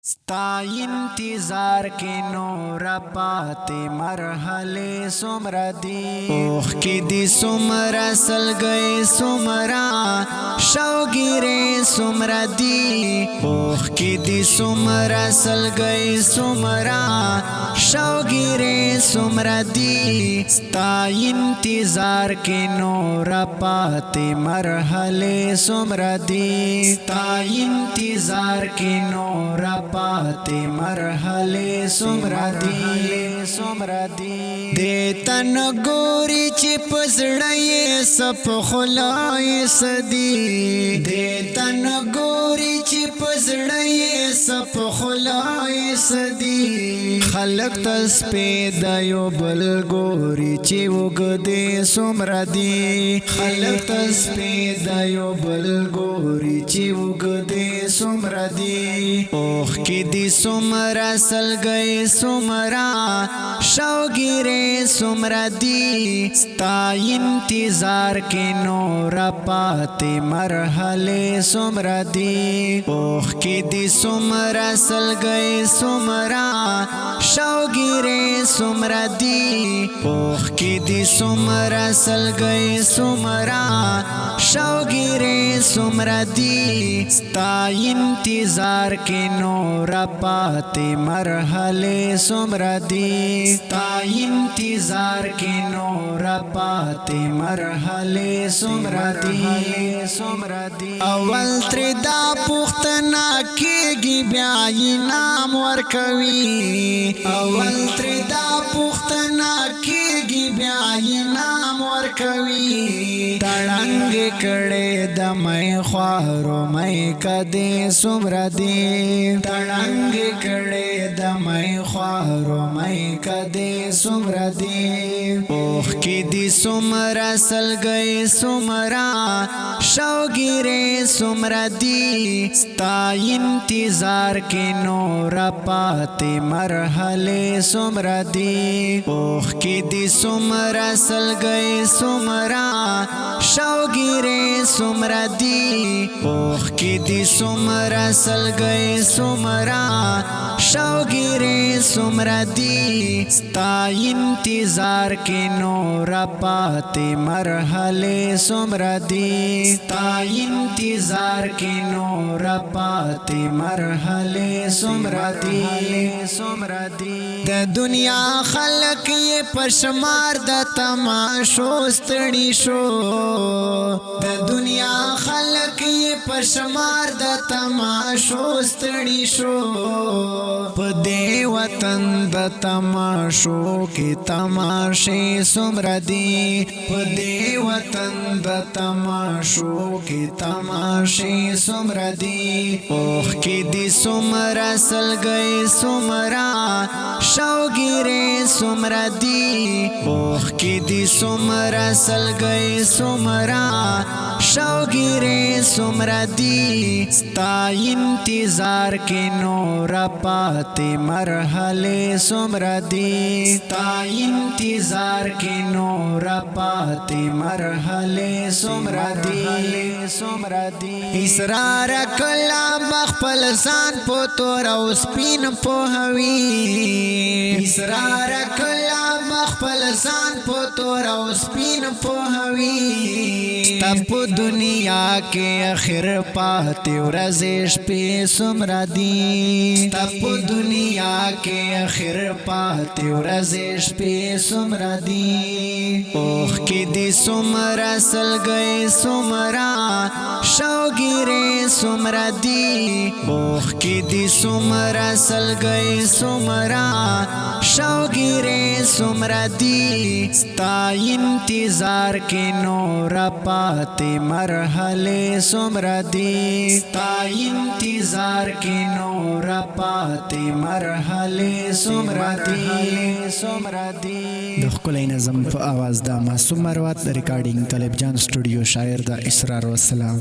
ستا انتظار کی نورا پاتے مرحلے سمرا دی اوخ کی دی سمرا سل گئے سمرا شوگیرے سمرا دی اوخ کی دی سمرا سل گئے سمرا شوگیرے سمرا دی ستا انتظار کی نورا پاتے مرحلے سمرا دی ستا انتظار کی نورا پاتے مرحلے سمرا دی دے تن گوری چی پزڑائی سپ خلائی سدی دے تن گوری چی پزڑائی سپ خلائی سدی خلق تس پیدا یو بل گوری چی وگدے سمرا دی خلق تس پیدا یو بل گوری چی وگدے سمرا دی اوخ کی دی سمرا سل گئے سمرا شوگیرے سمرا دی ستا انتظار کے نورا پاتے مرحلے سمرا دی اوخ کی دی سمرا سل گئے سمرا شوگیرے سمرا دی اوخ کی دی سمرا سل گئے سمرا شوگیرے سمرا دی ستا انتظار کے نورا پاتے مرحلے سمرا دی ستا انتظار کے نورا پاتے مرحلے سمرا دی اول تردا پختنا کیگی بیائی نام ورکوی اول تردا پختنا کیگی بیائی نام ورکوی تڑنگ کڑے دمائی خوارو مائی کدے سمرا دی تڑنگ کڑے دمائی خوارو مائی کدے سمرا دی اوخ کی دی سمرا سل گئے سمرا شوگیرے سمرا دی ستا انتظار کے نورا پاتے مرحلے سمرا دی اوخ کی دی سمرا سل گئے سمرا شوگیرے سمرا دی اوخ کی دی سمرا سل گئے سمرا شوگیرے سمرا دی ستا انتظار کے نورا پاتے مرحلے سمرا دی ستا انتظار کے نورا پاتے مرحلے سمرا دی د دنیا خلق یہ پشمار د تماشو ستڑی شو د دنیا خلق یہ پشمار د تماشو ستڑی شو پدے وطن د تماشو کی تماشے سمرا دی پدے وطن د تماشو کی تماشے سمرا دی اوخ کی دی سمرا سل گئے سمرا شوگیرے سمرا دی اوخ کی دی سمرا سل گئے سمرا شوگیرے سمرا دی ستا انتظار کے نورا پاتے مرحلے سمرا دی ستا انتظار کے نورا پاتے مرحلے سمرا دی اسرار کلا بخپل سان پو تورا اسپین پو ہوی اسرار کلا بخپل سان پو تورا اسپین پو ہوی تب دنیا کے اخر پاتے ورزش پہ سمرا دی تب دنیا کے اخر پاتے ورزش پہ سمرا دی اوخ کی دی سمرا سل گئے سمرا شوگیرے سمرا دی اوخ کی دی سمرا سل گئے سمرا شوگیرے سمرا دی ستا انتظار کے نورا پاتے مرحلے سمرا دی ستا انتظار کے نورا پاتے مرحلے سمرا دی د ښکلی نظم په آواز دا معصوم مروت ریکارډینګ طالب جان سټوډیو شاعر دا اسرار والسلام